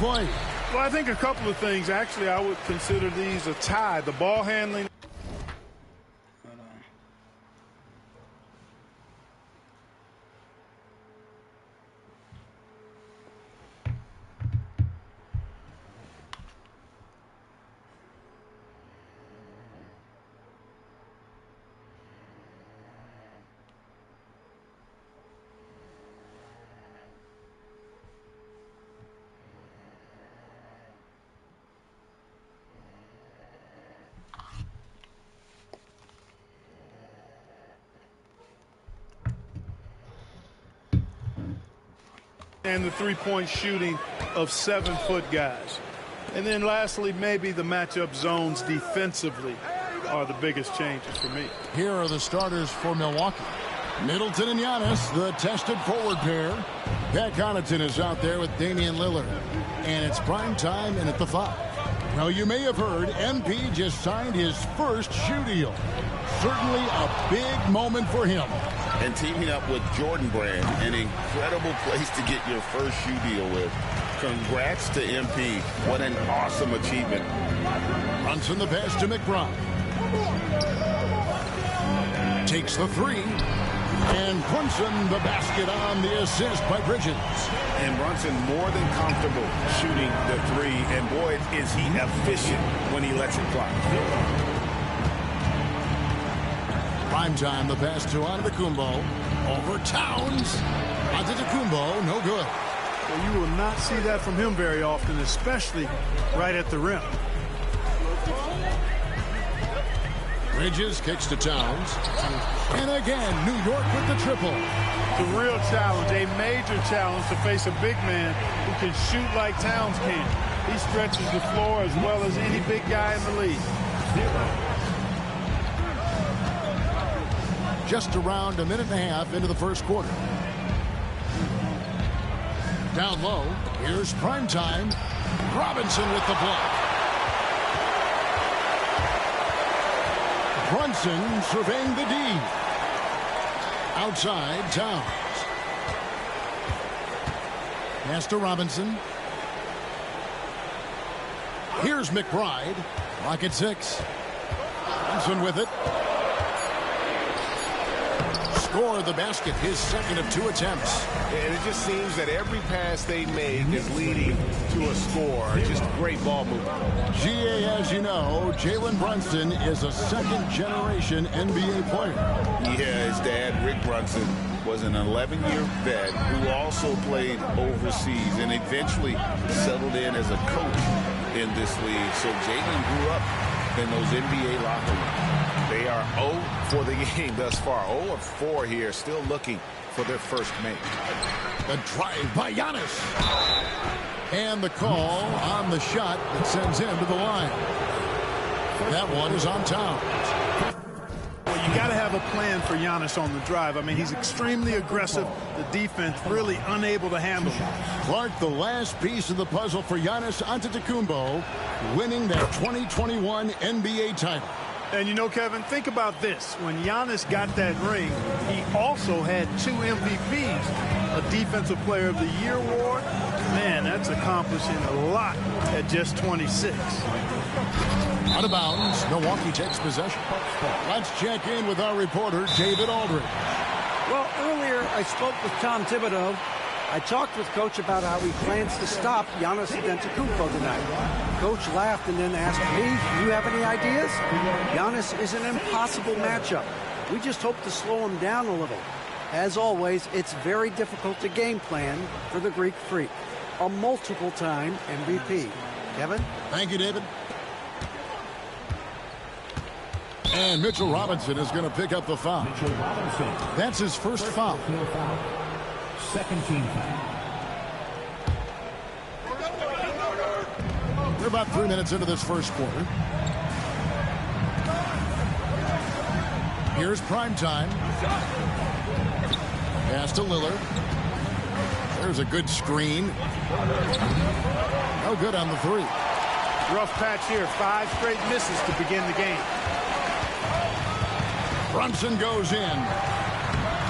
play? Well, I think a couple of things. Actually, I would consider these a tie. The ball handling. And the three-point shooting of 7-foot guys. And then lastly, maybe the matchup zones defensively are the biggest changes for me. Here are the starters for Milwaukee. Middleton and Giannis, the tested forward pair. Pat Connaughton is out there with Damian Lillard. And it's prime time and at the 5. Now, you may have heard MP just signed his first shoe deal. Certainly a big moment for him. And teaming up with Jordan Brand, an incredible place to get your first shoe deal with. Congrats to MP. What an awesome achievement. Brunson the pass to McBride. Takes the 3. And Brunson the basket on the assist by Bridges. And Brunson more than comfortable shooting the 3. And boy, is he efficient when he lets it fly. Prime time, the pass to Antetokounmpo. Over Towns. Antetokounmpo, no good. Well, you will not see that from him very often, especially right at the rim. Bridges kicks to Towns. And again, New York with the triple. It's a real challenge, a major challenge to face a big man who can shoot like Towns can. He stretches the floor as well as any big guy in the league. Just around a minute and a half into the first quarter. Down low, here's prime time. Robinson with the block. Brunson surveying the D. Outside, Towns. Pass to Robinson. Here's McBride. Clock at 6. Brunson with it. Score the basket, his second of 2 attempts. And it just seems that every pass they make is leading to a score. Just great ball movement. GA, as you know, Jalen Brunson is a second-generation NBA player. Yeah, his dad, Rick Brunson, was an 11-year vet who also played overseas and eventually settled in as a coach in this league. So Jalen grew up in those NBA locker rooms. They are 0 for the game thus far. 0 of 4 here, still looking for their first make. The drive by Giannis. And the call on the shot that sends him to the line. That one is on Towns. Well, you got to have a plan for Giannis on the drive. I mean, he's extremely aggressive. The defense really unable to handle him. Clark, the last piece of the puzzle for Giannis Antetokounmpo, winning that 2021 NBA title. And you know, Kevin, think about this. When Giannis got that ring, he also had 2 MVPs, a Defensive Player of the Year award. Man, that's accomplishing a lot at just 26. Out of bounds, Milwaukee takes possession. Let's check in with our reporter, David Aldridge. Well, earlier I spoke with Tom Thibodeau. I talked with Coach about how he plans to stop Giannis Antetokounmpo tonight. Coach laughed and then asked me, do you have any ideas? Giannis is an impossible matchup. We just hope to slow him down a little. As always, it's very difficult to game plan for the Greek Freak, a multiple-time MVP. Kevin? Thank you, David. And Mitchell Robinson is going to pick up the foul. That's his first foul. Second team foul. We're about 3 minutes into this first quarter. Here's prime time. Pass to Lillard. There's a good screen. No good on the 3. Rough patch here. 5 straight misses to begin the game. Brunson goes in.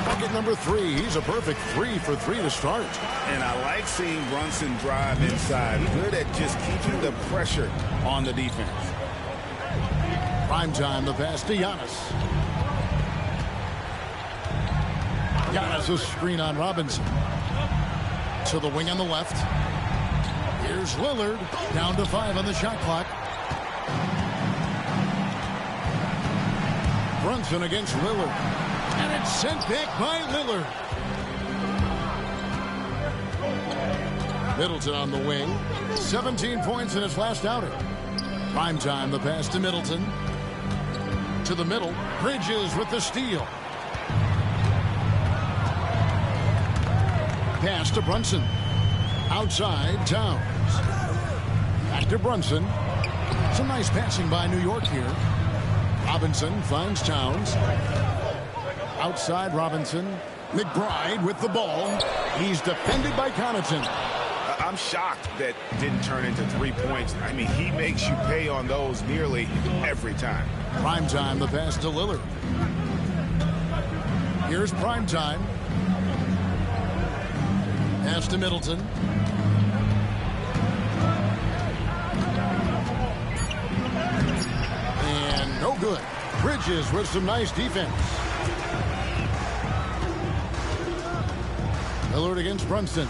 Bucket number 3. He's a perfect 3 for 3 to start. And I like seeing Brunson drive inside. Good at just keeping the pressure on the defense. Prime time, the pass to Giannis. Giannis, a screen on Robinson. To the wing on the left. Here's Lillard. Down to 5 on the shot clock. Brunson against Lillard. And it's sent back by Lillard. Middleton on the wing. 17 points in his last outing. Prime time, the pass to Middleton. To the middle. Bridges with the steal. Pass to Brunson. Outside, Towns. Back to Brunson. Some nice passing by New York here. Robinson finds Towns. Outside, Robinson. McBride with the ball. He's defended by Connaughton. I'm shocked that didn't turn into 3 points. I mean, he makes you pay on those nearly every time. Prime time, the pass to Lillard. Here's prime time. Pass to Middleton. And no good. Bridges with some nice defense. Lillard against Brunson.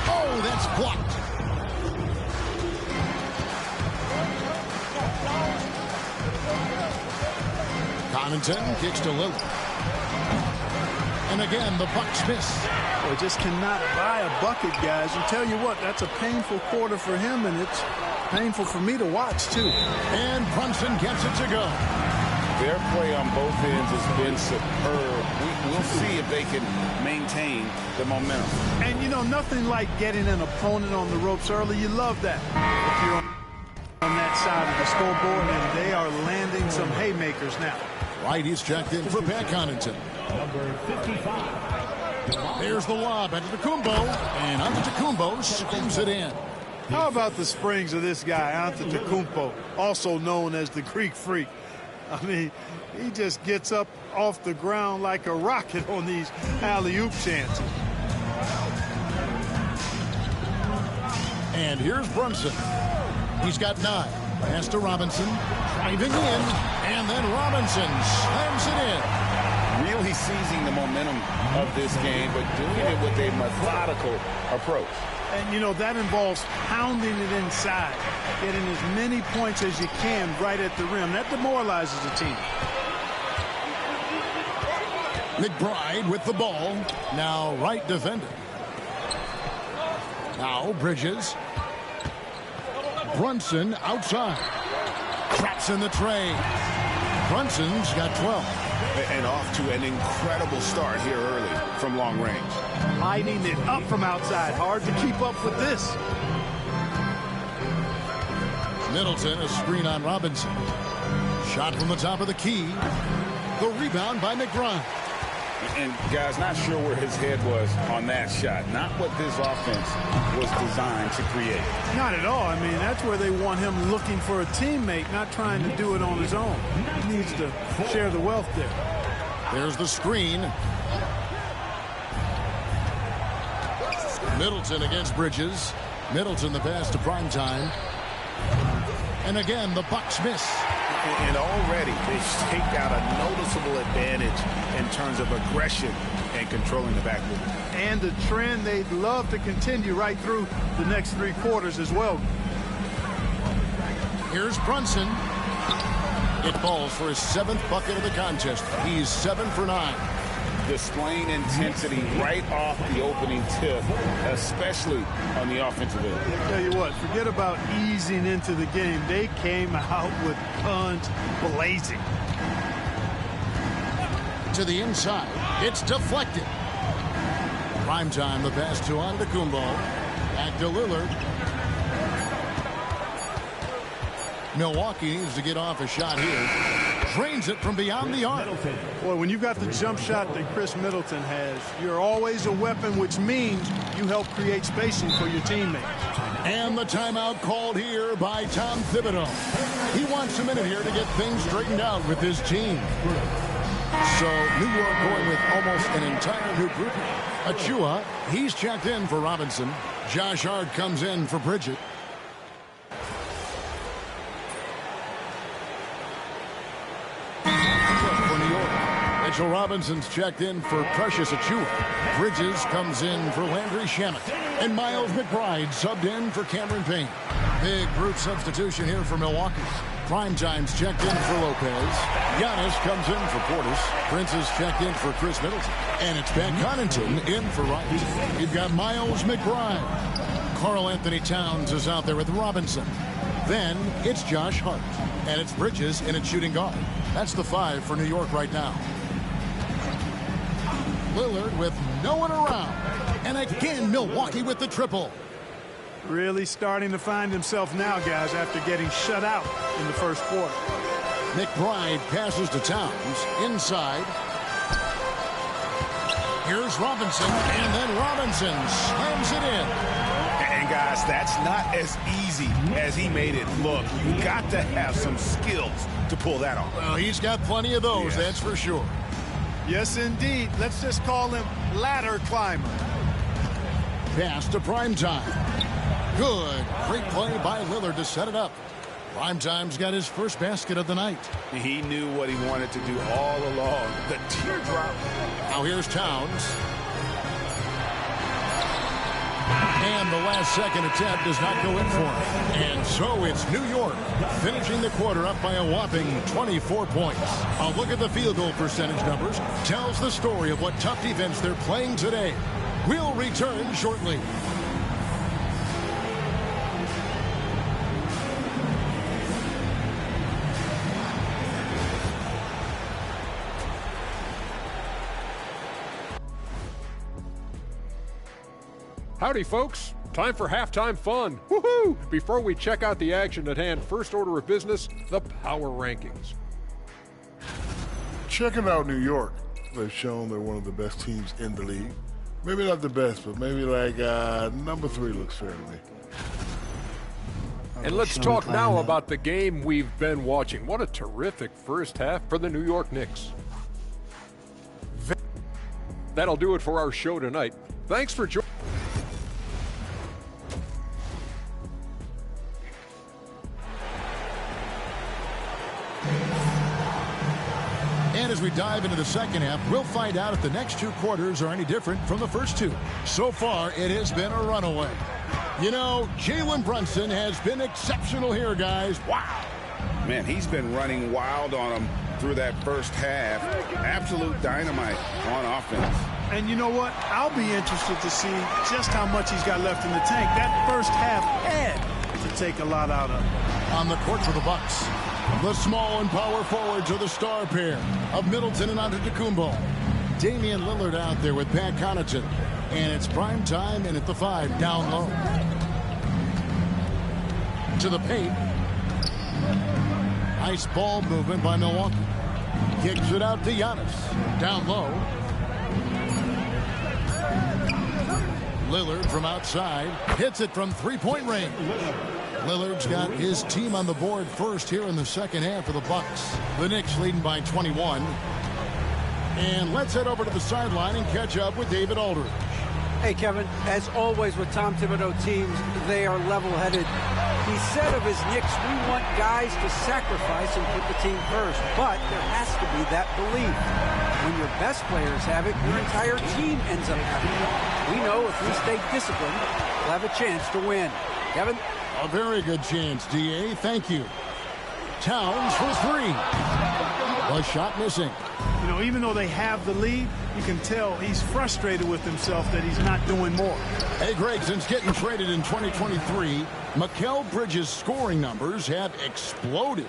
Oh, that's blocked. Connaughton kicks to Lillard. And again, the Bucks miss. Well, just cannot buy a bucket, guys. And tell you what, that's a painful quarter for him, and it's painful for me to watch, too. And Brunson gets it to go. Their play on both ends has been superb. We'll see if they can maintain the momentum. And, you know, nothing like getting an opponent on the ropes early. You love that. If you're on that side of the scoreboard, and they are landing some haymakers now. Right, he's checked in for Pat Connaughton. Number 55. There's the lob at Antetokounmpo, and Antetokounmpo screws it in. How about the springs of this guy, Antetokounmpo, also known as the Greek Freak? I mean, he just gets up off the ground like a rocket on these alley-oop chances. And here's Brunson. He's got 9. Pass to Robinson. Driving in, and then Robinson slams it in. Really seizing the momentum of this game, but doing it with a methodical approach. And, you know, that involves pounding it inside, getting as many points as you can right at the rim. That demoralizes the team. McBride with the ball. Now right defender. Now Bridges. Brunson outside. Traps in the tray. Brunson's got 12. And off to an incredible start here early from long range. Lighting it up from outside. Hard to keep up with this. Middleton, a screen on Robinson. Shot from the top of the key. The rebound by McBride. And, guys, not sure where his head was on that shot. Not what this offense was designed to create. Not at all. I mean, that's where they want him looking for a teammate, not trying to do it on his own. He needs to share the wealth there. There's the screen. Middleton against Bridges. Middleton the pass to Primetime. And again, the Bucks miss. And already they've staked out a noticeable advantage in terms of aggression and controlling the backcourt. And the trend they'd love to continue right through the next 3 quarters as well. Here's Brunson. It falls for his 7th bucket of the contest. He's 7 for 9. Displaying intensity right off the opening tip, especially on the offensive end. I tell you what, forget about easing into the game. They came out with guns blazing. To the inside. It's deflected. Primetime, the pass to Antetokounmpo. Back to Lillard. Milwaukee needs to get off a shot here. Drains it from beyond the arc. Boy, when you've got the jump shot that Chris Middleton has, you're always a weapon, which means you help create spacing for your teammates. And the timeout called here by Tom Thibodeau. He wants a minute here to get things straightened out with his team. So New York going with almost an entire new group. Achua, he's checked in for Robinson. Josh Hart comes in for Bridget. For New York, Mitchell Robinson's checked in for Precious Achua. Bridges comes in for Landry Shamet. And Miles McBride subbed in for Cameron Payne. Big group substitution here for Milwaukee. Primetime's checked in for Lopez. Giannis comes in for Portis. Prince is checked in for Chris Middleton. And it's Ben Connaughton in for Wright. You've got Miles McBride. Karl Anthony Towns is out there with Robinson. Then it's Josh Hart. And it's Bridges in at shooting guard. That's the 5 for New York right now. Lillard with no one around. And again, Milwaukee with the triple. Really starting to find himself now, guys, after getting shut out in the first quarter. McBride passes to Towns. Inside. Here's Robinson. And then Robinson slams it in. And, guys, that's not as easy as he made it look. You got to have some skills to pull that off. Well, he's got plenty of those, that's for sure. Yes, indeed. Let's just call him ladder climber. Pass to Primetime. Good. Great play by Lillard to set it up. Primetime's got his first basket of the night. He knew what he wanted to do all along. The teardrop. Now here's Towns. And the last second attempt does not go in for him. And so it's New York finishing the quarter up by a whopping 24 points. A look at the field goal percentage numbers tells the story of what tough defense they're playing today. We'll return shortly. Howdy, folks. Time for halftime fun. Woohoo! Before we check out the action at hand, first order of business, the power rankings. Checking out New York. They've shown they're one of the best teams in the league. Maybe not the best, but maybe like number 3 looks fair to me. And let's talk now about the game we've been watching. What a terrific first half for the New York Knicks. That'll do it for our show tonight. Thanks for joining. And as we dive into the second half, we'll find out if the next 2 quarters are any different from the first 2. So far, it has been a runaway. You know, Jalen Brunson has been exceptional here, guys. Wow. Man, he's been running wild on him through that first half. Absolute dynamite on offense. And you know what? I'll be interested to see just how much he's got left in the tank. That first half had to take a lot out of him. On the court for the Bucks, the small and power forwards are the star pair of Middleton and Antetokounmpo. Damian Lillard out there with Pat Connaughton. And it's Primetime and at the 5 down low. To the paint. Nice ball movement by Milwaukee. Kicks it out to Giannis. Down low. Lillard from outside. Hits it from three-point range. Lillard's got his team on the board first here in the second half for the Bucks. The Knicks leading by 21. And let's head over to the sideline and catch up with David Aldridge. Hey, Kevin, as always with Tom Thibodeau teams, they are level-headed. He said of his Knicks, we want guys to sacrifice and put the team first, but there has to be that belief. When your best players have it, your entire team ends up having it. We know if we stay disciplined, we'll have a chance to win. Kevin? A very good chance, D.A. Thank you. Towns for 3. A shot missing. You know, even though they have the lead, you can tell he's frustrated with himself that he's not doing more. Hey, Greg, since getting traded in 2023, Mikal Bridges' scoring numbers have exploded.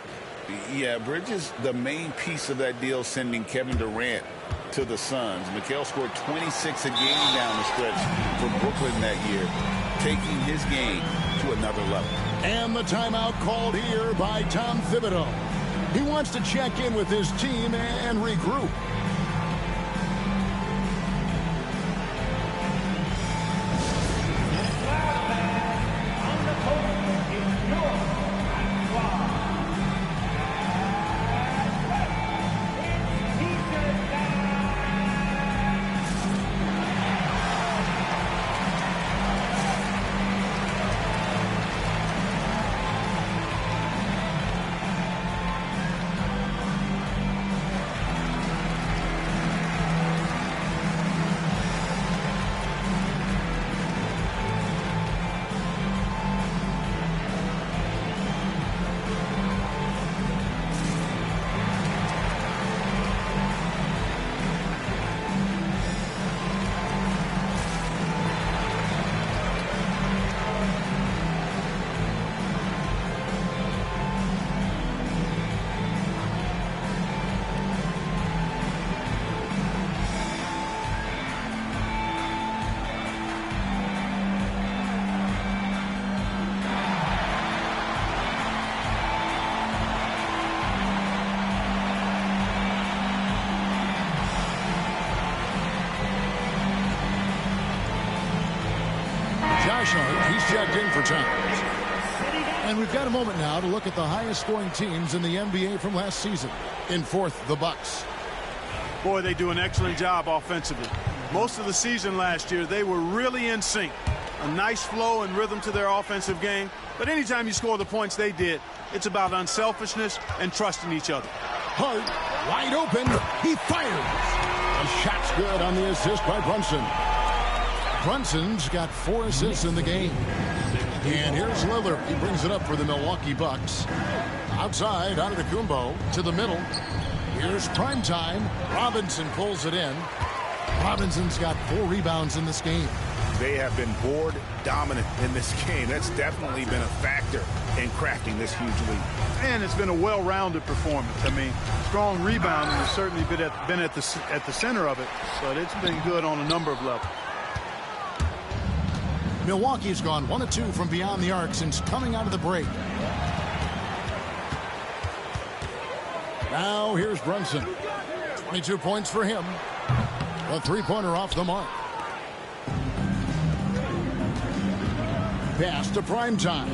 Yeah, Bridges, the main piece of that deal, sending Kevin Durant to the Suns. Mikal scored 26 a game down the stretch for Brooklyn that year, taking his game to another level. And the timeout called here by Tom Thibodeau. He wants to check in with his team and regroup. He's checked in for time. And we've got a moment now to look at the highest scoring teams in the NBA from last season. In fourth, the Bucks. Boy, they do an excellent job offensively. Most of the season last year, they were really in sync. A nice flow and rhythm to their offensive game. But anytime you score the points they did, it's about unselfishness and trusting each other. Hart, wide open. He fires. A shot's good on the assist by Brunson. Brunson's got 4 assists in the game. And here's Lillard. He brings it up for the Milwaukee Bucks. Outside, Antetokounmpo to the middle. Here's Primetime. Robinson pulls it in. Robinson's got 4 rebounds in this game. They have been board dominant in this game. That's definitely been a factor in crafting this huge lead. And it's been a well-rounded performance. I mean, strong rebounding has certainly been at the center of it, but it's been good on a number of levels. Milwaukee's gone 1 of 2 from beyond the arc since coming out of the break. Now here's Brunson. 22 points for him. A three-pointer off the mark. Pass to Primetime.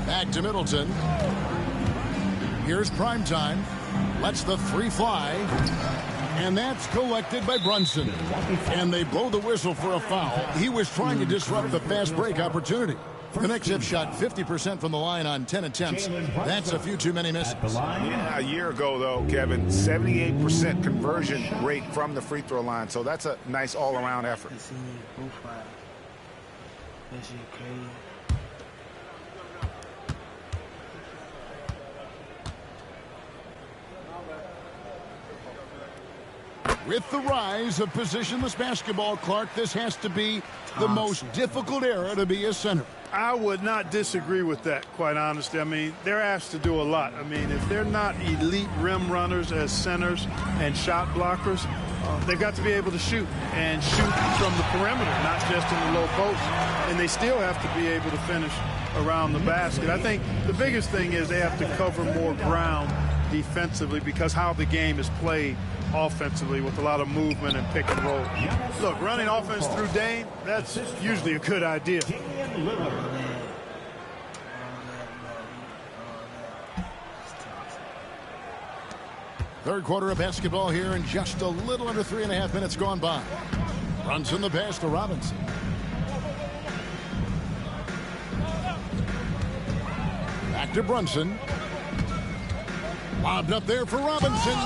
Back to Middleton. Here's Primetime. Lets the 3 fly. And that's collected by Brunson. And they blow the whistle for a foul. He was trying to disrupt the fast break opportunity. The Knicks have shot 50% from the line on 10 attempts. That's a few too many misses. Yeah, a year ago, though, Kevin, 78% conversion rate from the free throw line. So that's a nice all-around effort. With the rise of positionless basketball, Clark, this has to be the most difficult era to be a center. I would not disagree with that, quite honestly. I mean, they're asked to do a lot. I mean, if they're not elite rim runners as centers and shot blockers, they've got to be able to shoot and shoot from the perimeter, not just in the low post. And they still have to be able to finish around the basket. I think the biggest thing is they have to cover more ground defensively because how the game is played offensively with a lot of movement and pick and roll. Look, running offense through Dame, that's usually a good idea. Third quarter of basketball here and just a little under 3.5 minutes gone by. Runs in the pass to Robinson. Back to Brunson. Lobbed up there for Robinson.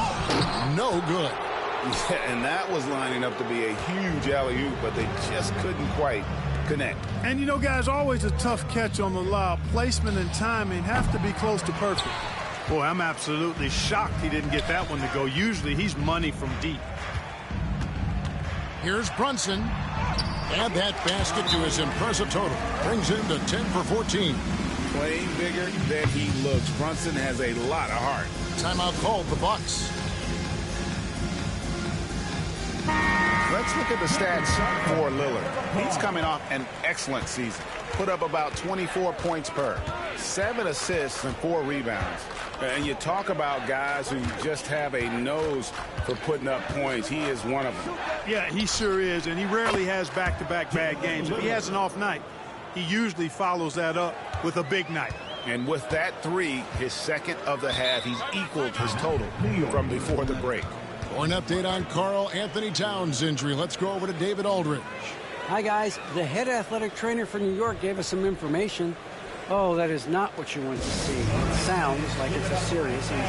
No good. Yeah, and that was lining up to be a huge alley-oop, but they just couldn't quite connect. And, you know, guys, always a tough catch on the lob. Placement and timing have to be close to perfect. Boy, I'm absolutely shocked he didn't get that one to go. Usually he's money from deep. Here's Brunson. Add that basket to his impressive total. Brings him to 10 for 14. Playing bigger than he looks. Brunson has a lot of heart. Timeout called the Bucks. let's look at the stats for Lillard. He's coming off an excellent season. Put up about 24 points per, 7 assists and 4 rebounds. And you talk about guys who just have a nose for putting up points. He is one of them. Yeah, he sure is, and he rarely has back-to-back bad games. If he has an off night, he usually follows that up with a big night. And with that 3, his second of the half, he's equaled his total from before the break. For an update on Karl Anthony Towns' injury, let's go over to David Aldridge. Hi, guys. The head athletic trainer for New York gave us some information. Oh, that is not what you want to see. It sounds like it's a serious injury.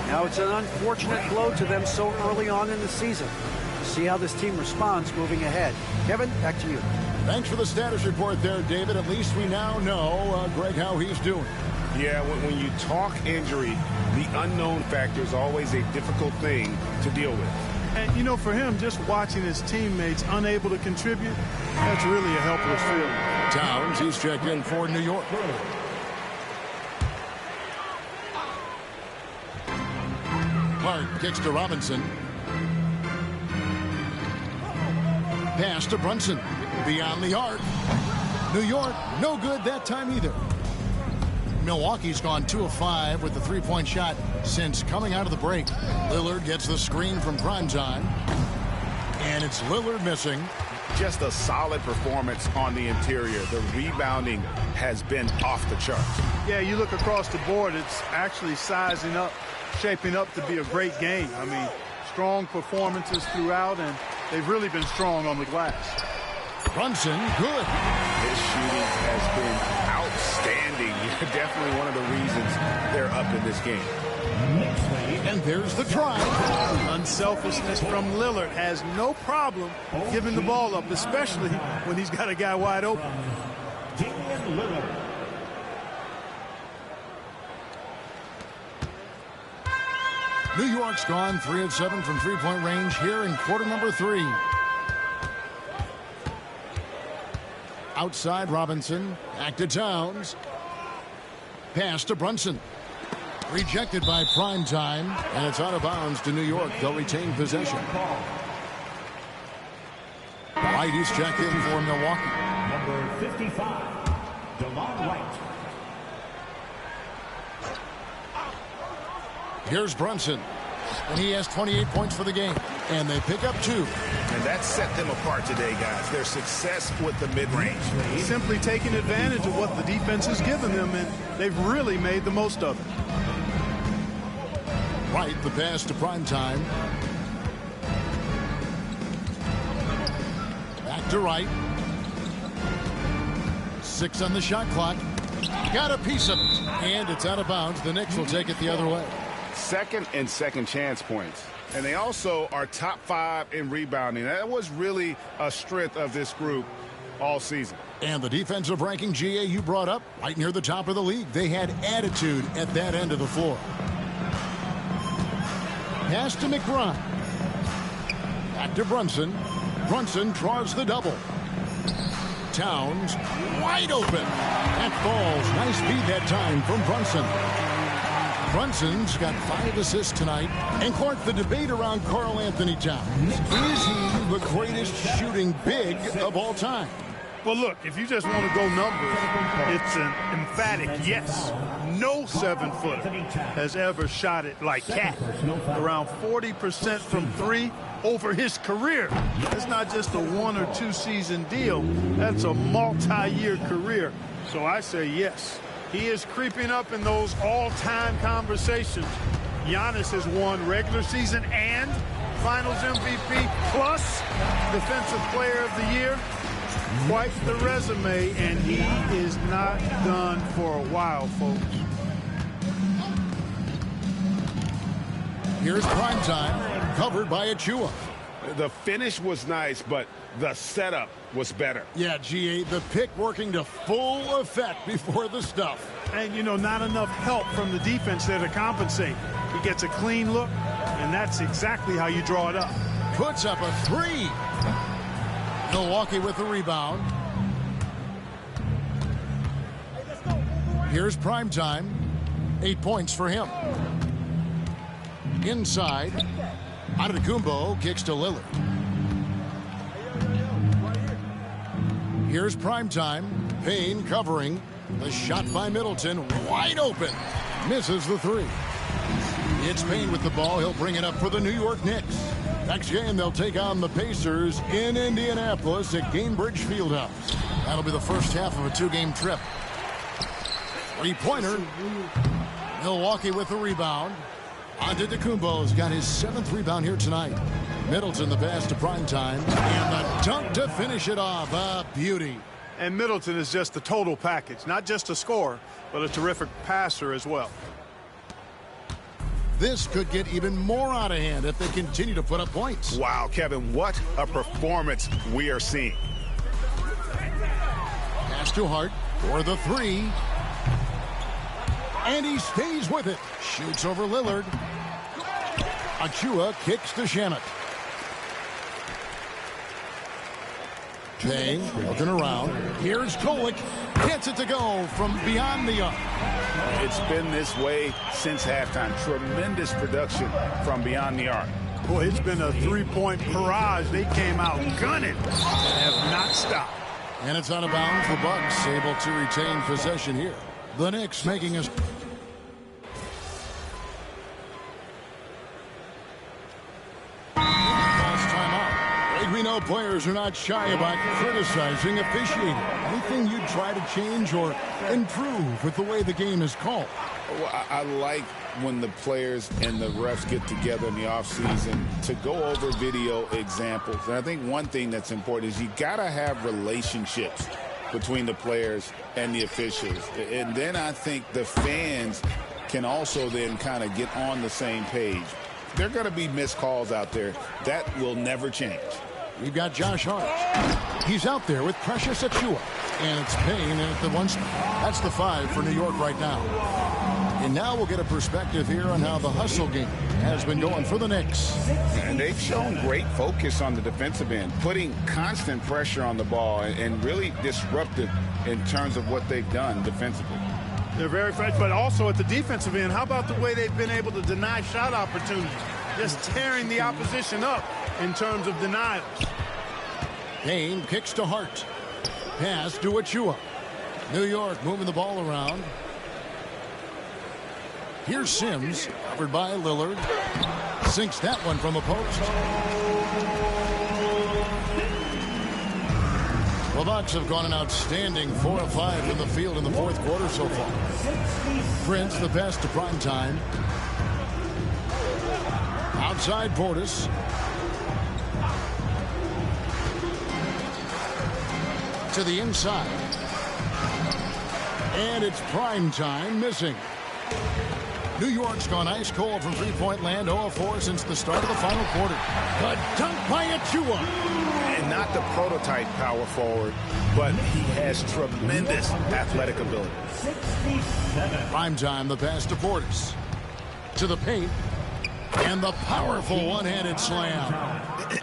Now, it's an unfortunate blow to them so early on in the season. We'll see how this team responds moving ahead. Kevin, back to you. Thanks for the status report there, David. At least we now know, Greg, how he's doing. Yeah, when you talk injury, the unknown factor is always a difficult thing to deal with. And, you know, for him, just watching his teammates unable to contribute, that's really a helpless feeling. Towns, he's checked in for New York. Clark kicks to Robinson. Pass to Brunson. Beyond the arc. New York, no good that time either. Milwaukee's gone 2 of 5 with the three-point shot since coming out of the break. Lillard gets the screen from Primetime. And it's Lillard missing. Just a solid performance on the interior. The rebounding has been off the charts. Yeah, you look across the board, it's actually sizing up, shaping up to be a great game. I mean, strong performances throughout, and they've really been strong on the glass. Brunson, good. His shooting has been outstanding. Definitely one of the reasons they're up in this game. And there's the drive. Unselfishness from Lillard. Has no problem giving the ball up, especially when he's got a guy wide open. New York's gone 3 of 7 from three-point range here in quarter number 3. Outside Robinson, back to Towns. Pass to Brunson. Rejected by Primetime, and it's out of bounds to New York. They'll retain possession. White is checked in for Milwaukee. Number 55, DeLon Wright. Here's Brunson, and he has 28 points for the game, and they pick up 2. And that set them apart today, guys. Their success with the mid-range. Simply taking advantage of what the defense has given them, and they've really made the most of it. Right, the pass to Primetime. Back to Wright. 6 on the shot clock. Got a piece of it, and it's out of bounds. The Knicks will take it the other way. Second and second chance points. And they also are top 5 in rebounding. That was really a strength of this group all season. And the defensive ranking, GA, you brought up, right near the top of the league. They had attitude at that end of the floor. Pass to McBride. Back to Brunson. Brunson draws the double. Towns wide open. That falls. Nice feed that time from Brunson. Brunson's got 5 assists tonight. And Clark, the debate around Karl Anthony Towns. Is he the greatest shooting big of all time? Well, look, if you just want to go numbers, it's an emphatic yes. No 7-footer has ever shot it like Cat. Around 40% from 3 over his career. It's not just a 1 or 2 season deal. That's a multi-year career. So I say yes. He is creeping up in those all-time conversations. Giannis has won regular season and Finals MVP plus Defensive Player of the Year. Quite the resume, and he is not done for a while, folks. Here's Primetime, covered by Achua. The finish was nice, but the setup was better. Yeah, GA, the pick working to full effect before the stuff. And, you know, not enough help from the defense there to compensate. He gets a clean look, and that's exactly how you draw it up. Puts up a 3. Milwaukee with the rebound. Here's Primetime. 8 points for him. Inside. Antetokounmpo kicks to Lillard. Here's Primetime. Payne covering. The shot by Middleton. Wide open. Misses the three. It's Payne with the ball. He'll bring it up for the New York Knicks. Next game, they'll take on the Pacers in Indianapolis at Gainbridge Fieldhouse. That'll be the first half of a two-game trip. Three-pointer. Milwaukee with the rebound. Antetokounmpo's got his 7th rebound here tonight. Middleton the pass to Primetime. And the dunk to finish it off. A beauty. And Middleton is just the total package. Not just a scorer, but a terrific passer as well. This could get even more out of hand if they continue to put up points. Wow, Kevin, what a performance we are seeing. Pass to Hart for the three. And he stays with it. Shoots over Lillard. Achua kicks to Shamet. Payne looking around. Here's Kolek. Gets it to go from beyond the arc. It's been this way since halftime. Tremendous production from beyond the arc. Boy, it's been a three-point barrage. They came out gunning and have not stopped. And it's out of bounds. The Bucks able to retain possession here. The Knicks making us. We know players are not shy about criticizing officiating. Anything you'd try to change or improve with the way the game is called? Well, I like when the players and the refs get together in the offseason to go over video examples. And I think one thing that's important is you got to have relationships between the players and the officials. And then I think the fans can also then kind of get on the same page. There are going to be missed calls out there. That will never change. We've got Josh Hart. He's out there with Precious Achua. And it's Payne at the one spot. That's the 5 for New York right now. And now we'll get a perspective here on how the hustle game has been going for the Knicks. And they've shown great focus on the defensive end, putting constant pressure on the ball and really disruptive in terms of what they've done defensively. They're very fresh, but also at the defensive end, how about the way they've been able to deny shot opportunities? Just tearing the opposition up in terms of denials. Payne kicks to Hart. Pass to Achua. New York moving the ball around. Here's Sims, covered by Lillard. Sinks that one from the post. The Bucks have gone an outstanding 4 of 5 from the field in the fourth quarter so far. Prince the pass to Primetime. Outside Portis. To the inside. And it's Primetime missing. New York's gone ice cold from three-point land, 0 of 4 since the start of the final quarter. A dunk by Achua. And not the prototype power forward, but he has tremendous athletic ability. Primetime, the pass to Portis. To the paint. And the powerful one-handed slam.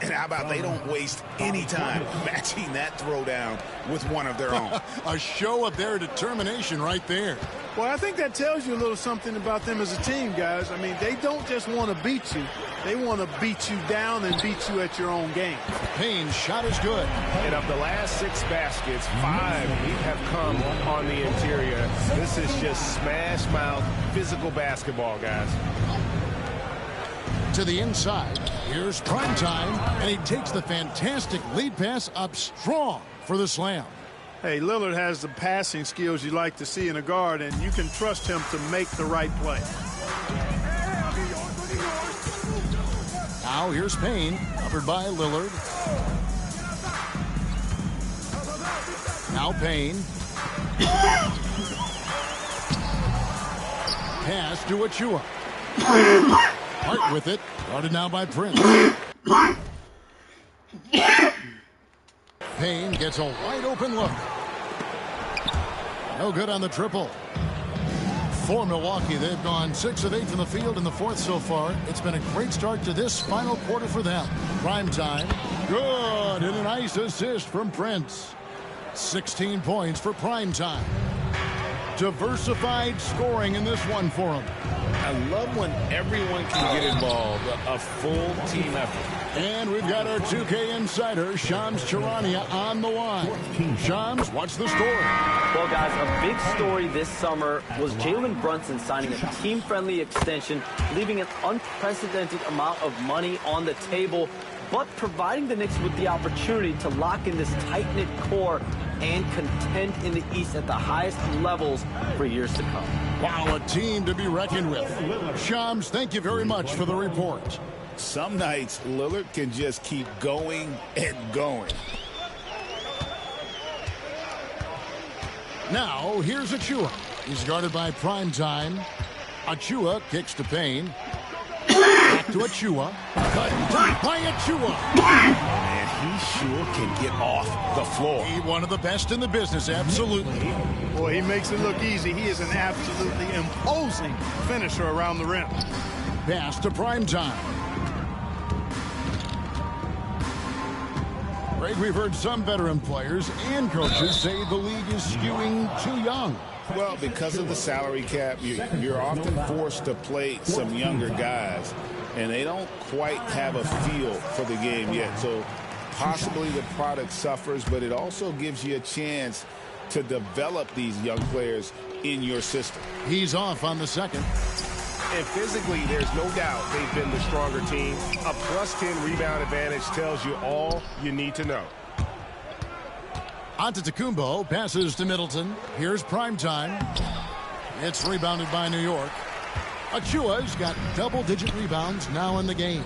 And how about they don't waste any time matching that throwdown with one of their own. A show of their determination right there. Well, I think that tells you a little something about them as a team, guys. I mean, they don't just want to beat you. They want to beat you down and beat you at your own game. Payne's shot is good. And of the last 6 baskets, 5 have come on the interior. This is just smash mouth physical basketball, guys. To the inside. Here's Primetime, and he takes the fantastic lead pass up strong for the slam. Hey, Lillard has the passing skills you like to see in a guard, and you can trust him to make the right play. Now here's Payne, covered by Lillard. Now Payne. Pass to Achua. Hart with it. Guarded now by Prince. Payne gets a wide open look. No good on the triple. For Milwaukee, they've gone 6 of 8 from the field in the fourth so far. It's been a great start to this final quarter for them. Primetime. Good. And a nice assist from Prince. 16 points for Primetime. Diversified scoring in this one for him. I love when everyone can get involved, a full team effort. And we've got our 2K insider, Shams Charania, on the line. Shams, what's the story? Well, guys, a big story this summer was Jalen Brunson signing a team-friendly extension, leaving an unprecedented amount of money on the table, but providing the Knicks with the opportunity to lock in this tight-knit core and contend in the East at the highest levels for years to come. Wow, a team to be reckoned with. Shams, thank you very much for the report. Some nights, Lillard can just keep going and going. Now, here's Achua. He's guarded by Primetime. Achua kicks to Payne. Back to Achua. Cut by Achua. And he sure can get off the floor. He's one of the best in the business, absolutely. Boy, he makes it look easy. He is an absolutely imposing finisher around the rim. Pass to Primetime. Greg, we've heard some veteran players and coaches say the league is skewing too young. Well, because of the salary cap, you're often forced to play some younger guys, and they don't quite have a feel for the game yet. So possibly the product suffers, but it also gives you a chance to develop these young players in your system. He's off on the second. And physically, there's no doubt they've been the stronger team. A +10 rebound advantage tells you all you need to know. Antetokounmpo passes to Middleton. Here's Primetime. It's rebounded by New York. Achua's got double-digit rebounds now in the game.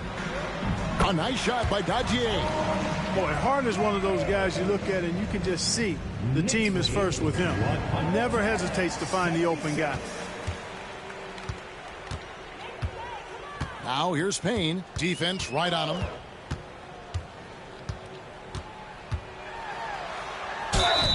A nice shot by Dajier. Boy, Harden is one of those guys you look at and you can just see the team is first with him. Never hesitates to find the open guy. Now here's Payne. Defense right on him.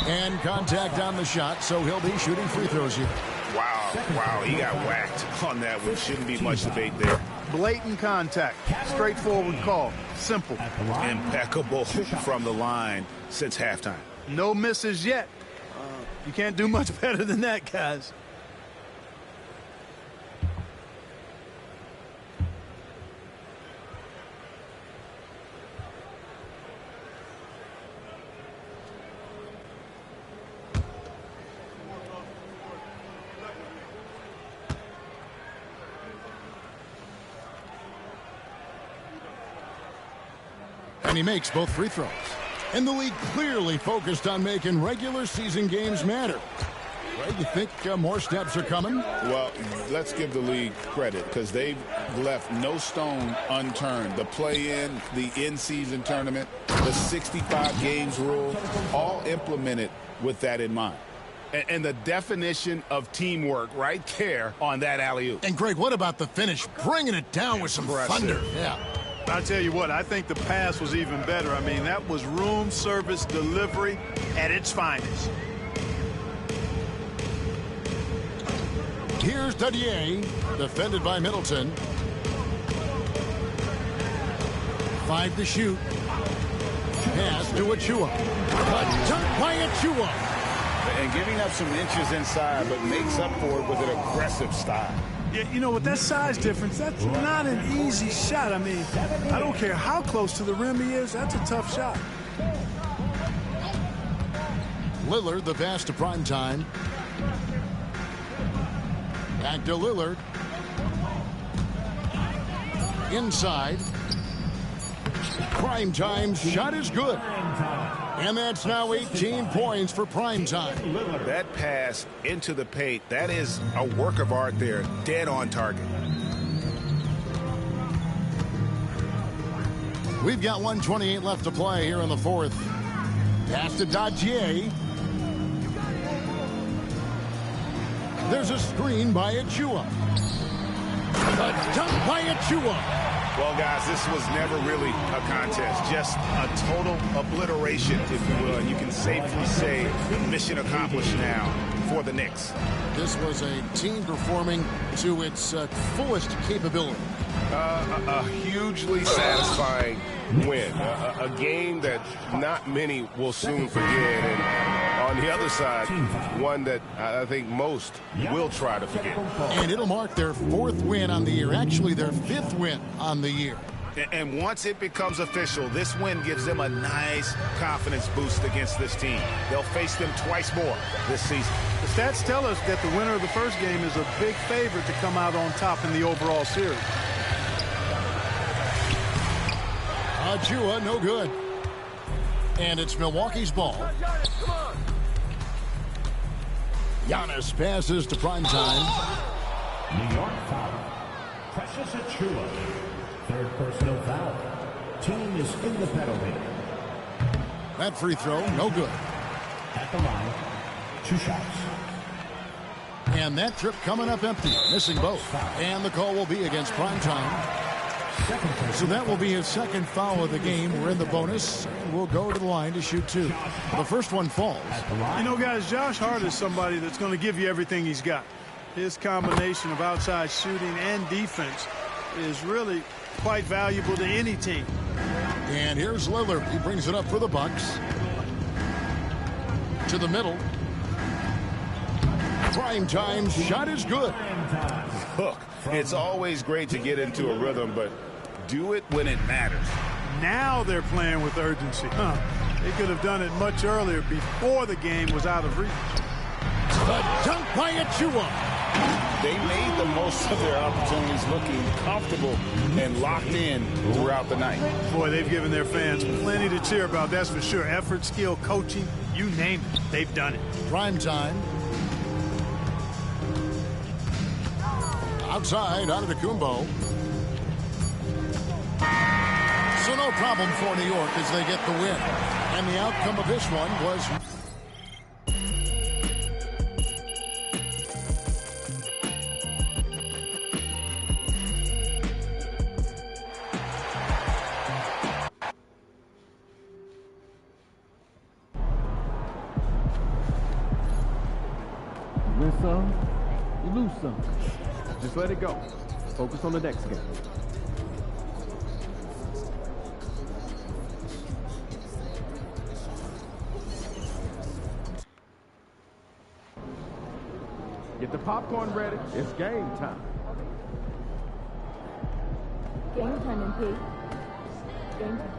And contact on the shot, so he'll be shooting free throws here. Wow, he got whacked on that one. Shouldn't be much debate there. Blatant contact. Straightforward call. Simple. Impeccable from the line since halftime. No misses yet. You can't do much better than that, guys. And he makes both free throws. And the league clearly focused on making regular season games matter. Right, you think more steps are coming? Well, let's give the league credit because they've left no stone unturned. The play-in, the in-season tournament, the 65 games rule, all implemented with that in mind. And the definition of teamwork right there on that alley-oop. And Greg, what about the finish? Bringing it down with some thunder. Yeah. I tell you what, I think the pass was even better. I mean, that was room service delivery at its finest. Here's Dadier, defended by Middleton. 5 to shoot. Pass to Achua. Dunked by Achua. And giving up some inches inside, but makes up for it with an aggressive style. Yeah, you know, with that size difference, that's not an easy shot. I mean, I don't care how close to the rim he is, that's a tough shot. Lillard, the pass to Primetime. Back to Lillard. Inside. Primetime's shot is good. And that's now 18 points for Primetime. That pass into the paint, that is a work of art there. Dead on target. We've got 1:28 left to play here in the fourth. Pass to Dajier. There's a screen by Achua. A dunk by Achua. Well, guys, this was never really a contest. Just a total obliteration, if you will. And you can safely say mission accomplished now for the Knicks. This was a team performing to its fullest capability. A hugely satisfying win. A game that not many will soon forget. And on the other side, one that I think most will try to forget. And it'll mark their 4th win on the year. Actually, their 5th win on the year. And once it becomes official, this win gives them a nice confidence boost against this team. They'll face them twice more this season. The stats tell us that the winner of the first game is a big favorite to come out on top in the overall series. Achua, no good. And it's Milwaukee's ball. Giannis passes to Primetime. New York foul. Precious Achua. 3rd personal foul. Team is in the penalty. That free throw, no good. At the line, 2 shots. And that trip coming up empty, missing both. And the call will be against Primetime. So that will be his 2nd foul of the game. We're in the bonus, and we'll go to the line to shoot 2. The first one falls. You know, guys, Josh Hart is somebody that's going to give you everything he's got. His combination of outside shooting and defense is really quite valuable to any team. And here's Lillard. He brings it up for the Bucks. To the middle. Primetime shot is good. Look, it's always great to get into a rhythm, but do it when it matters. Now they're playing with urgency. They could have done it much earlier before the game was out of reach. The dunk by Achua. They made the most of their opportunities, looking comfortable and locked in throughout the night. Boy, they've given their fans plenty to cheer about, that's for sure. Effort, skill, coaching, you name it. They've done it. Primetime. Outside, out of the Kumbo. So no problem for New York as they get the win. And the outcome of this one was... You win some, you lose some. Just let it go. Focus on the next game. Get the popcorn ready. It's game time. Game time, MP. Game time.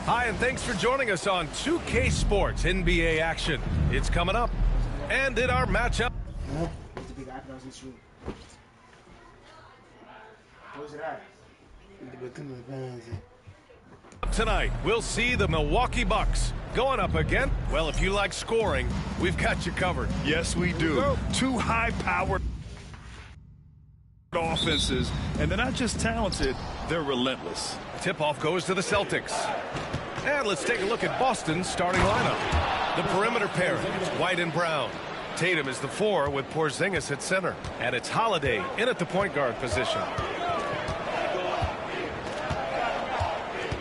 Hi, and thanks for joining us on 2K Sports NBA action. It's coming up. And in our matchup. tonight, we'll see the Milwaukee Bucks going up again. Well, if you like scoring, we've got you covered. Yes, we do. Two high-powered offenses, and they're not just talented, they're relentless. Tip-off goes to the Celtics. And let's take a look at Boston's starting lineup. The perimeter pairing, it's White and Brown. Tatum is the 4 with Porzingis at center. And it's Holiday in at the point guard position.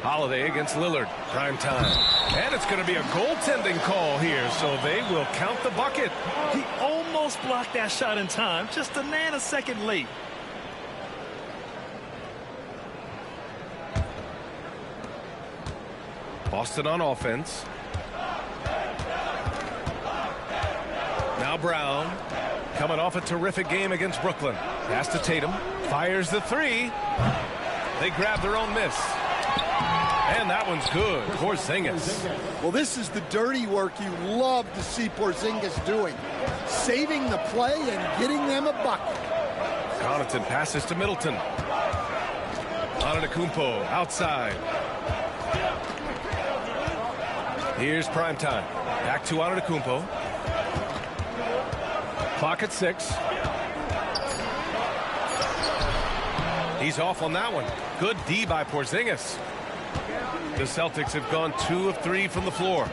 Holiday against Lillard. Prime time. And it's going to be a goaltending call here, so they will count the bucket. He almost blocked that shot in time, just a nanosecond late. Boston on offense. Now Brown coming off a terrific game against Brooklyn. Pass to Tatum. Fires the 3. They grab their own miss. And that one's good. Porzingis. Well, this is the dirty work you love to see Porzingis doing. Saving the play and getting them a bucket. Connaughton passes to Middleton. Antetokounmpo outside. Here's Primetime. Back to Antetokounmpo. Clock at 6. He's off on that one. Good D by Porzingis. The Celtics have gone 2 of 3 from the floor.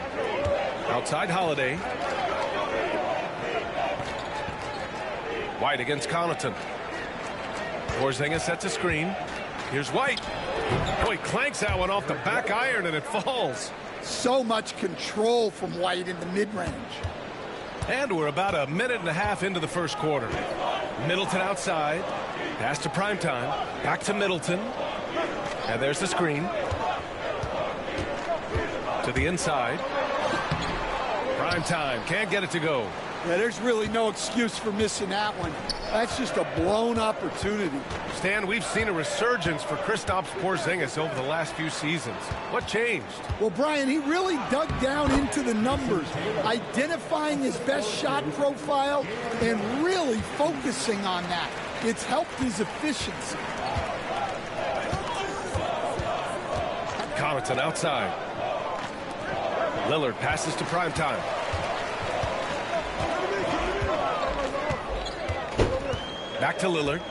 Outside Holiday. White against Connaughton. Porzingis sets a screen. Here's White. Oh, he clanks that one off the back iron and it falls. So much control from White in the mid-range. And we're about a minute and a half into the first quarter. Middleton outside. Pass to Primetime. Back to Middleton. And there's the screen. To the inside. Primetime can't get it to go. Yeah, there's really no excuse for missing that one. That's just a blown opportunity. Stan, we've seen a resurgence for Kristaps Porzingis over the last few seasons. What changed? Well, Brian, he really dug down into the numbers, identifying his best shot profile and really focusing on that. It's helped his efficiency. Connaughton outside. Lillard passes to Primetime. Back to Lillard.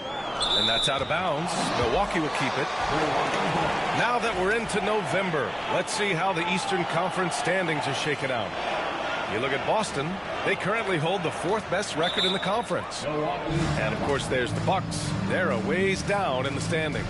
And that's out of bounds. Milwaukee will keep it. Now that we're into November, let's see how the Eastern Conference standings are shaken out. You look at Boston, they currently hold the 4th best record in the conference. And of course there's the Bucks. They're a ways down in the standings.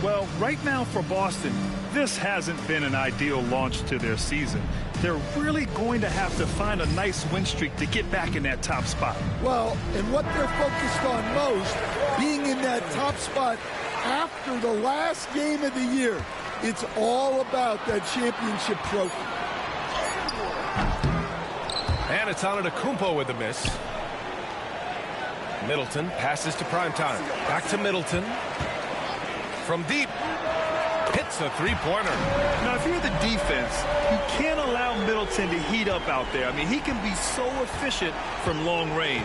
Well, right now for Boston, this hasn't been an ideal launch to their season. They're really going to have to find a nice win streak to get back in that top spot. Well, and what they're focused on most, being in that top spot after the last game of the year. It's all about that championship trophy. And it's Antetokounmpo with the miss. Middleton passes to Primetime. Back to Middleton. From deep. Hits a 3-pointer. Now, if you're the defense, you can't allow Middleton to heat up out there. I mean, he can be so efficient from long range.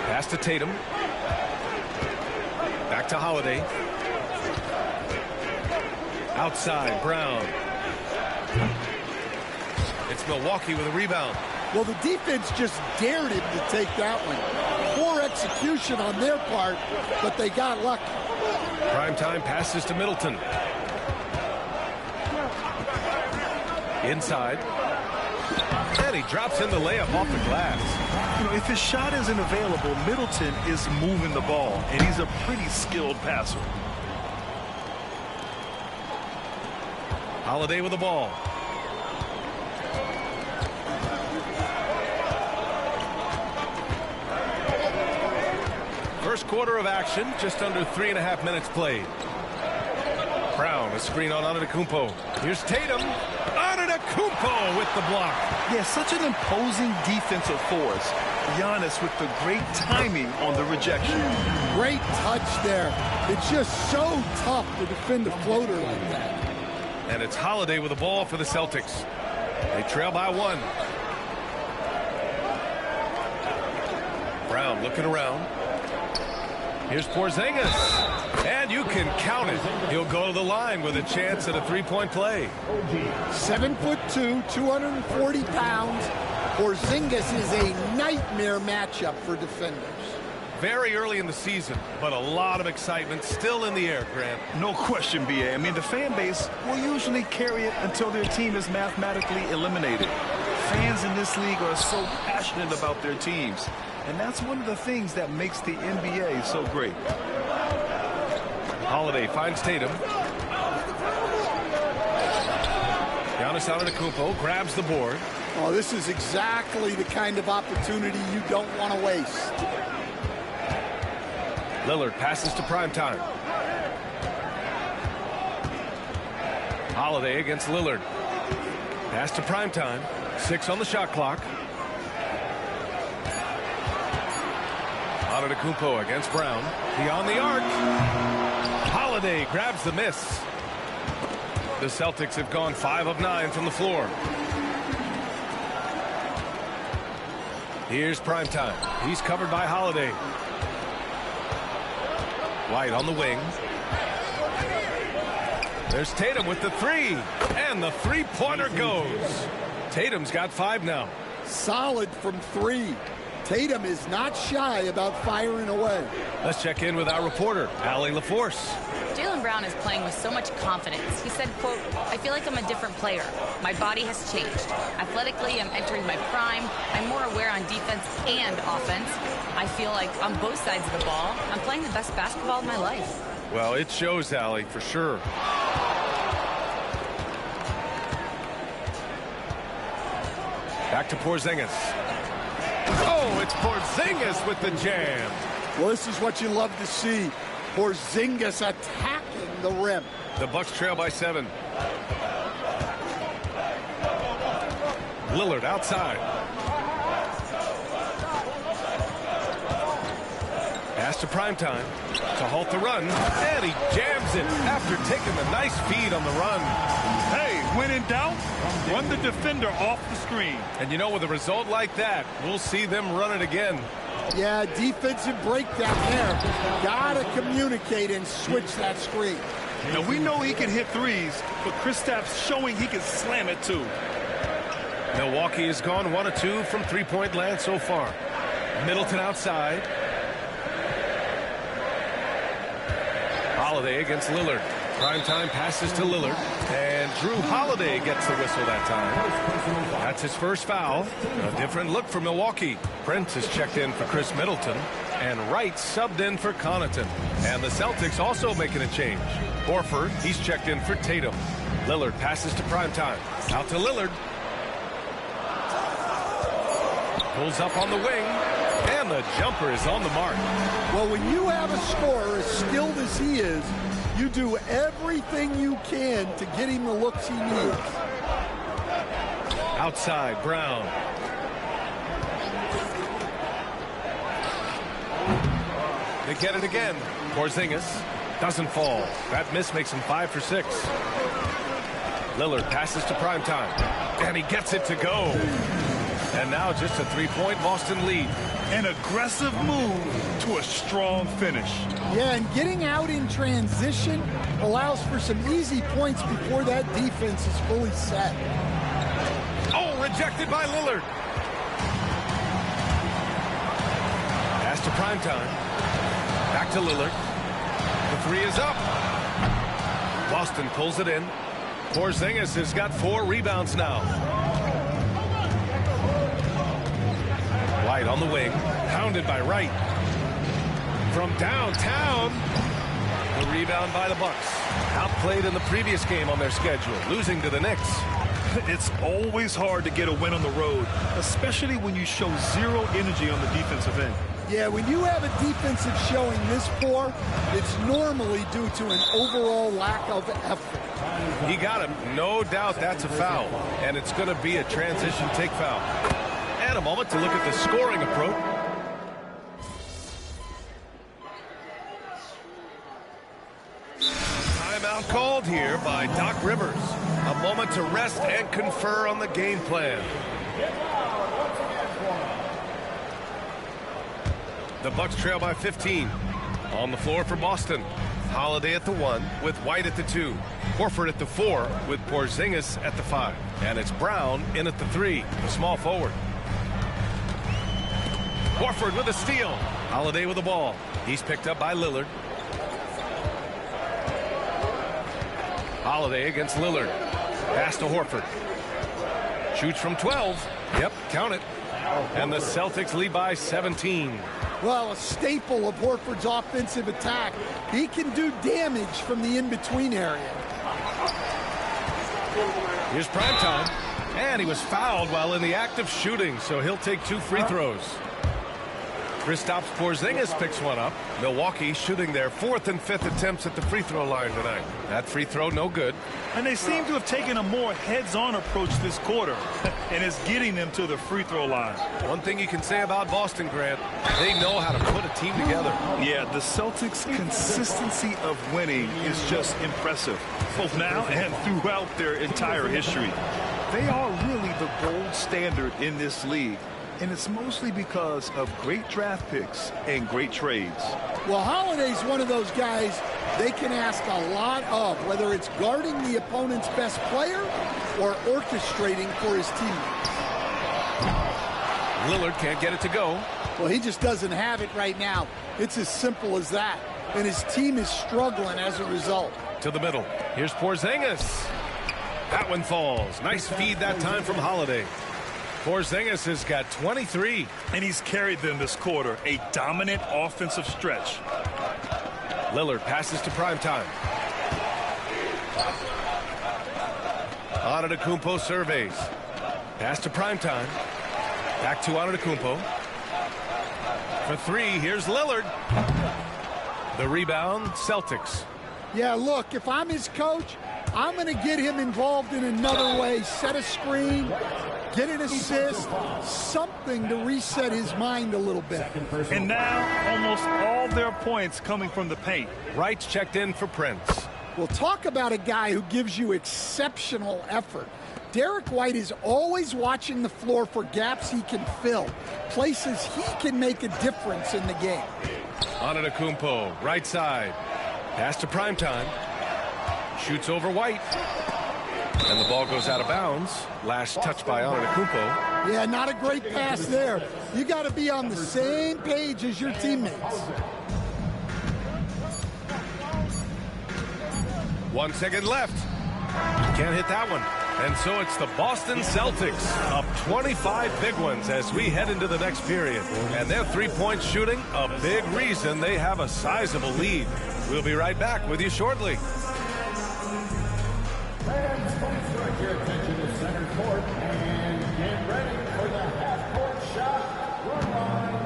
Pass to Tatum. Back to Holiday. Outside, Brown. It's Milwaukee with a rebound. Well, the defense just dared him to take that one. Poor execution on their part, but they got lucky. Primetime passes to Middleton. Inside. And he drops in the layup off the glass. You know, if his shot isn't available, Middleton is moving the ball, and he's a pretty skilled passer. Holiday with the ball. First quarter of action, just under 3.5 minutes played. Brown, a screen on Antetokounmpo. Here's Tatum. Antetokounmpo with the block. Yeah, such an imposing defensive force. Giannis with the great timing on the rejection. Great touch there. It's just so tough to defend a floater like that. And it's Holiday with the ball for the Celtics. They trail by 1. Brown looking around. Here's Porzingis. And you can count it. He'll go to the line with a chance at a three-point play. 7'2", 240 pounds. Porzingis is a nightmare matchup for defenders. Very early in the season, but a lot of excitement still in the air, Grant. No question, B.A. I mean, the fan base will usually carry it until their team is mathematically eliminated. Fans in this league are so passionate about their teams, and that's one of the things that makes the NBA so great. Holiday finds Tatum. Giannis Antetokounmpo grabs the board. Oh, this is exactly the kind of opportunity you don't want to waste. Lillard passes to Primetime. Holiday against Lillard. Pass to Primetime. 6 on the shot clock. Antetokounmpo against Brown. Beyond the arc. Holiday grabs the miss. The Celtics have gone 5 of 9 from the floor. Here's Primetime. He's covered by Holiday. White on the wing. There's Tatum with the three. And the three-pointer goes. Tatum's got 5 now. Solid from 3. Tatum is not shy about firing away. Let's check in with our reporter, Allie LaForce. Jaylen Brown is playing with so much confidence. He said, quote, "I feel like I'm a different player. My body has changed. Athletically, I'm entering my prime. I'm more aware on defense and offense. I feel like on both sides of the ball, I'm playing the best basketball of my life." Well, it shows, Allie, for sure. Back to Porzingis. Oh, it's Porzingis with the jam. Well, this is what you love to see. Porzingis attacking the rim. The Bucks trail by 7. Lillard outside. Pass to Primetime to halt the run, and he jams it after taking the nice feed on the run. Hey, when in doubt, run the defender off the screen. And you know, with a result like that, we'll see them run it again. Yeah, defensive breakdown there. Gotta communicate and switch that screen. Now, we know he can hit threes, but Kristaps showing he can slam it too. Milwaukee has gone 1 of 2 from three-point land so far. Middleton outside. Holiday against Lillard. Primetime passes to Lillard. And Drew Holiday gets the whistle that time. That's his first foul. A different look for Milwaukee. Prince is checked in for Chris Middleton. And Wright subbed in for Connaughton. And the Celtics also making a change. Horford, he's checked in for Tatum. Lillard passes to Primetime. Out to Lillard. Pulls up on the wing. And the jumper is on the mark. Well, when you have a scorer as skilled as he is, you do everything you can to get him the looks he needs. Outside, Brown. They get it again. Porzingis doesn't fall. That miss makes him 5 for 6. Lillard passes to Primetime. And he gets it to go. And now just a 3-point Boston lead. An aggressive move to a strong finish. Yeah, and getting out in transition allows for some easy points before that defense is fully set. Oh, rejected by Lillard. Pass to Primetime. Back to Lillard. The 3 is up. Boston pulls it in. Porzingis has got 4 rebounds now. White on the wing, pounded by Wright. From downtown, the rebound by the Bucks. Outplayed in the previous game on their schedule, losing to the Knicks. It's always hard to get a win on the road, especially when you show zero energy on the defensive end. Yeah, when you have a defensive showing this poor, it's normally due to an overall lack of effort. He got him. No doubt that's a foul, and it's going to be a transition take foul. And a moment to look at the scoring approach. Timeout called here by Doc Rivers. A moment to rest and confer on the game plan. The Bucks trail by 15. On the floor for Boston. Holiday at the 1 with White at the 2. Horford at the 4 with Porzingis at the 5. And it's Brown in at the 3, the small forward. Horford with a steal. Holiday with the ball. He's picked up by Lillard. Holiday against Lillard. Pass to Horford. Shoots from 12. Yep, count it. And the Celtics lead by 17. Well, a staple of Horford's offensive attack. He can do damage from the in-between area. Here's Primetime. And he was fouled while in the act of shooting, so he'll take 2 free throws. Kristaps Porzingis picks one up. Milwaukee shooting their 4th and 5th attempts at the free throw line tonight. That free throw no good. And they seem to have taken a more heads-on approach this quarter, and it's getting them to the free throw line. One thing you can say about Boston, Grant, they know how to put a team together. Yeah, the Celtics' consistency of winning is just impressive, both now and throughout their entire history. They are really the gold standard in this league. And it's mostly because of great draft picks and great trades. Well, Holiday's one of those guys they can ask a lot of, whether it's guarding the opponent's best player or orchestrating for his teammates. Lillard can't get it to go. Well, he just doesn't have it right now. It's as simple as that. And his team is struggling as a result. To the middle. Here's Porzingis. That one falls. Nice feed that time from Holiday. Porzingis has got 23. And he's carried them this quarter, a dominant offensive stretch. Lillard passes to Primetime. Antetokounmpo surveys. Pass to Primetime. Back to Antetokounmpo. For 3, here's Lillard. The rebound, Celtics. Yeah, look, if I'm his coach, I'm going to get him involved in another way. Set a screen, get an assist, something to reset his mind a little bit. And now almost all their points coming from the paint. Wright's checked in for Prince. Well, talk about a guy who gives you exceptional effort. Derek White is always watching the floor for gaps he can fill, places he can make a difference in the game. Antetokounmpo, right side. Pass to Primetime. Shoots over White. And the ball goes out of bounds. Last touch by Antetokounmpo. Yeah, not a great pass there. You got to be on the same page as your teammates. 1 second left. Can't hit that one. And so it's the Boston Celtics up 25 big ones as we head into the next period. And their three-point shooting, a big reason they have a sizable lead. We'll be right back with you shortly. Fans, please direct your attention to center court and get ready for the half-court shot run line.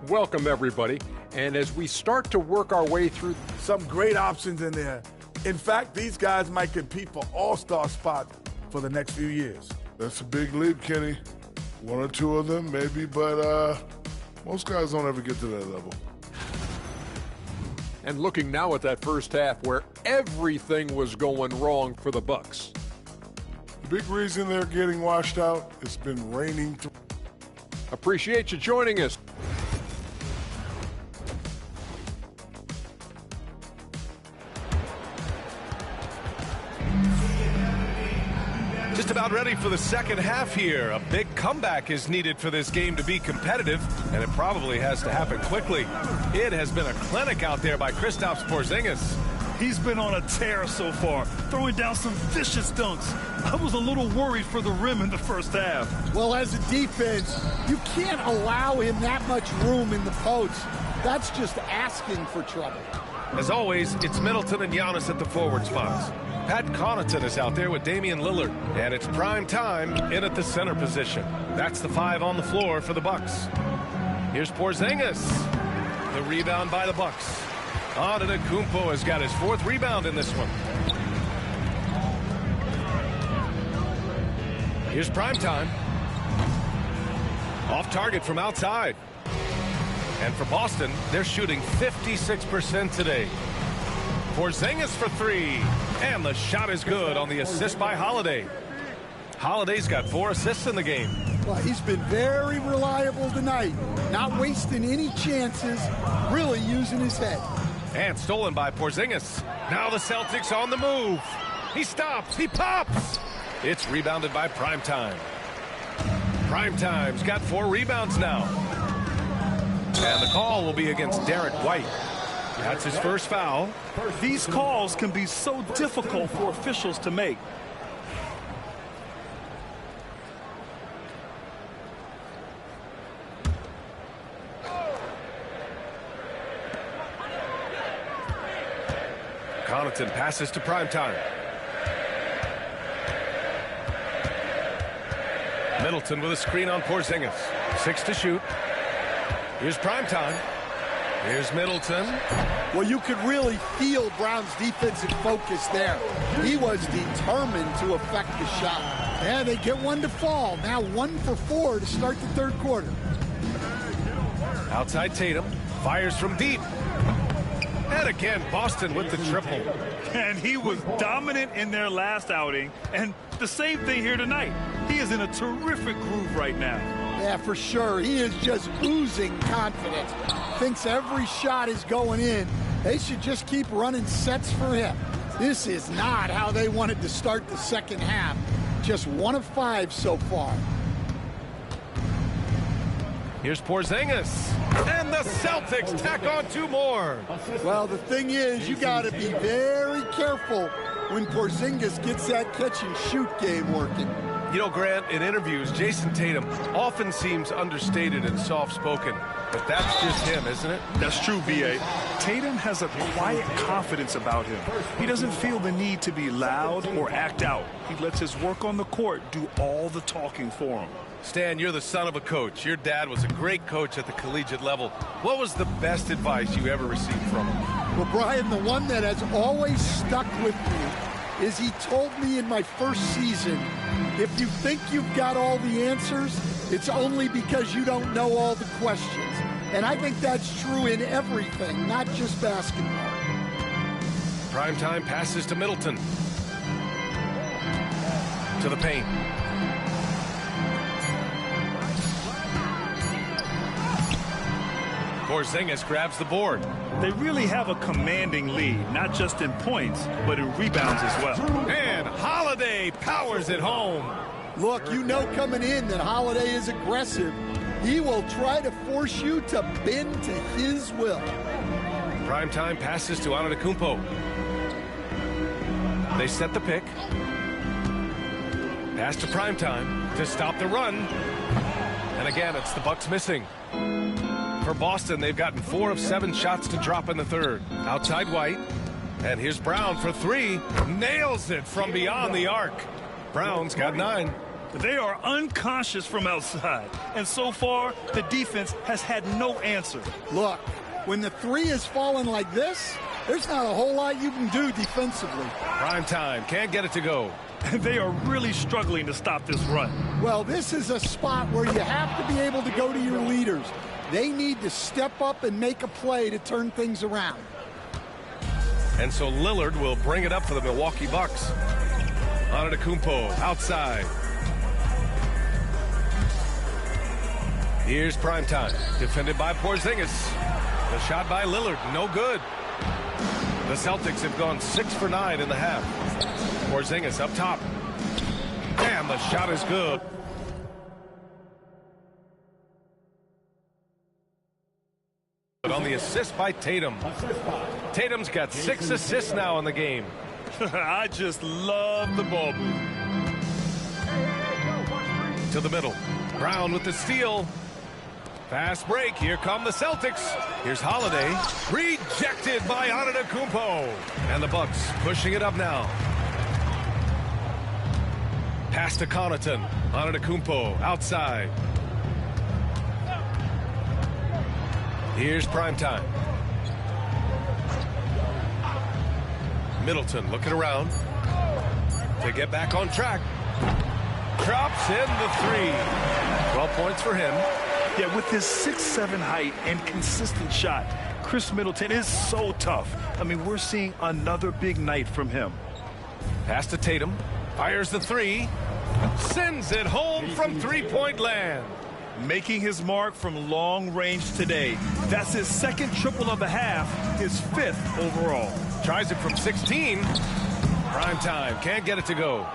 Welcome, everybody. And as we start to work our way through some great options in there. In fact, these guys might compete for all-star spots for the next few years. That's a big leap, Kenny. 1 or 2 of them, maybe, but most guys don't ever get to that level. And looking now at that first half where everything was going wrong for the Bucks. The big reason they're getting washed out, it's been raining. Appreciate you joining us. Just about ready for the second half here. A big comeback is needed for this game to be competitive, and it probably has to happen quickly. It has been a clinic out there by Kristaps Porzingis. He's been on a tear so far, throwing down some vicious dunks. I was a little worried for the rim in the first half. Well, as a defense, you can't allow him that much room in the post. That's just asking for trouble. As always, it's Middleton and Giannis at the forward spots. Pat Connaughton is out there with Damian Lillard, and it's prime time in at the center position. That's the 5 on the floor for the Bucks. Here's Porzingis. The rebound by the Bucks. Antetokounmpo has got his 4th rebound in this one. Here's Primetime. Off target from outside. And for Boston, they're shooting 56% today. Porzingis for 3. And the shot is good on the assist by Holiday. Holiday's got 4 assists in the game. Well, he's been very reliable tonight. Not wasting any chances, really using his head. And stolen by Porzingis. Now the Celtics on the move. He stops. He pops. It's rebounded by Primetime. Primetime's got 4 rebounds now. And the call will be against Derek White. That's his first foul. These calls can be so difficult for officials to make. Connaughton passes to Primetime. Middleton with a screen on Porzingis. 6 to shoot. Here's Primetime. Here's Middleton. Well, you could really feel Brown's defensive focus there. He was determined to affect the shot. Yeah, they get one to fall. Now 1 for 4 to start the third quarter. Outside Tatum. Fires from deep. And again, Boston with the triple. And he was dominant in their last outing. And the same thing here tonight. He is in a terrific groove right now. Yeah, for sure. He is just oozing confidence. Thinks every shot is going in. They should just keep running sets for him. This is not how they wanted to start the second half. Just 1 of 5 so far. Here's Porzingis. And the Celtics tack on 2 more. Well, the thing is, you got to be very careful when Porzingis gets that catch-and-shoot game working. You know, Grant, in interviews, Jason Tatum often seems understated and soft-spoken. But that's just him, isn't it? That's true, B.A. Tatum has a quiet confidence about him. He doesn't feel the need to be loud or act out. He lets his work on the court do all the talking for him. Stan, you're the son of a coach. Your dad was a great coach at the collegiate level. What was the best advice you ever received from him? Well, Brian, the one that has always stuck with me is he told me in my first season, if you think you've got all the answers, it's only because you don't know all the questions. And I think that's true in everything, not just basketball. Primetime passes to Middleton. To the paint. Porzingis grabs the board. They really have a commanding lead, not just in points, but in rebounds as well. And Holiday powers it home. Look, you know coming in that Holiday is aggressive. He will try to force you to bend to his will. Primetime passes to Antetokounmpo. They set the pick. Pass to Primetime to stop the run. And again, it's the Bucks missing. For Boston, they've gotten 4 of 7 shots to drop in the third. Outside White. And here's Brown for 3. Nails it from beyond the arc. Brown's got 9. They are unconscious from outside. And so far, the defense has had no answer. Look, when the 3 is falling like this, there's not a whole lot you can do defensively. Primetime can't get it to go. They are really struggling to stop this run. Well, this is a spot where you have to be able to go to your leaders. They need to step up and make a play to turn things around. And so Lillard will bring it up for the Milwaukee Bucks. Antetokounmpo outside. Here's Primetime, defended by Porzingis. The shot by Lillard, no good. The Celtics have gone 6 for 9 in the half. Porzingis up top. And the shot is good. But on the assist by Tatum. Tatum's got 6 assists now in the game. I just love the ball move. To the middle. Brown with the steal. Fast break. Here come the Celtics. Here's Holiday. Rejected by Antetokounmpo. And the Bucks pushing it up now. Pass to Connaughton. Antetokounmpo outside. Here's Primetime. Middleton looking around to get back on track. Drops in the 3. 12 points for him. Yeah, with his 6'7" height and consistent shot, Chris Middleton is so tough. I mean, we're seeing another big night from him. Pass to Tatum. Fires the three. Sends it home from three-point land. Making his mark from long range today. That's his second triple of the half, his 5th overall. Tries it from 16. Prime time. Can't get it to go.